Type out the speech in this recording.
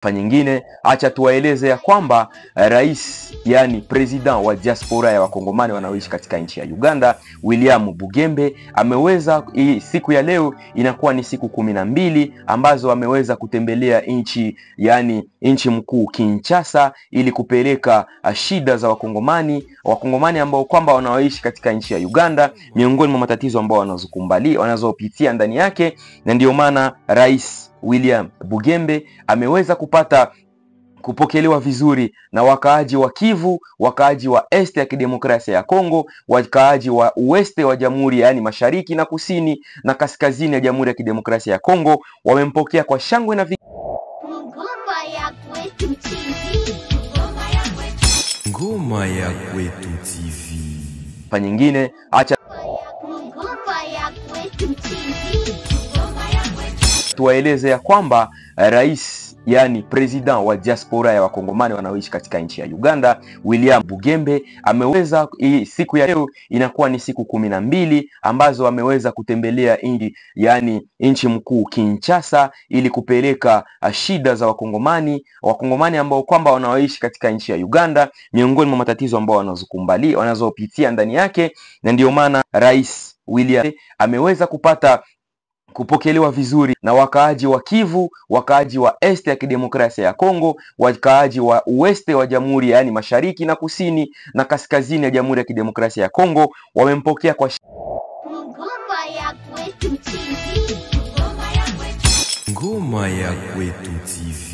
Pa nyingine acha tuwaeleze ya kwamba rais yani president wa diaspora ya wakongomani wanaoishi katika nchi ya Uganda, William Bugembe, ameweza siku ya leo inakuwa ni siku 12 ambazo ameweza kutembelea nchi mkuu Kinshasa ili kupeleka shida za wakongomani ambao kwamba wanaoishi katika nchi ya Uganda, miongoni mwa matatizo ambao wanazopitia ndani yake. Na ndio maana rais William Bugembe ameweza kupokelewa vizuri na wakaaji wa Kivu, wakaaji wa Este ya Kidemokrasia ya Kongo, wakaaji wa Ueste wa Jamhuri yani Mashariki na Kusini na Kaskazini ya Jamhuri ya Kidemokrasia ya Kongo. Wamempokea kwa shangwe na Ngoma ya Kwetu TV. Pa nyingine acha tuwaeleze ya kwamba rais yani president wa diaspora ya wakongomani wanaoishi katika nchi ya Uganda, William Bugembe, ameweza siku ya leo inakuwa ni siku 12 ambazo ameweza kutembelea nchi mkuu Kinshasa ili kupeleka shida za wakongomani ambao kwamba wanaoishi katika nchi ya Uganda, miongoni mwa matatizo ambao wanazopitia ndani yake. Na ndio maana rais William ameweza kupokelewa vizuri na wakaaji wa Kivu, wakaaji wa Este ya Kidemokrasia ya Kongo, wakaaji wa Ueste wa Jamhuri yani Mashariki na Kusini na Kaskazini ya Jamhuri ya Kidemokrasia ya Kongo. Wamempokea kwa Ngoma ya Kwetu TV.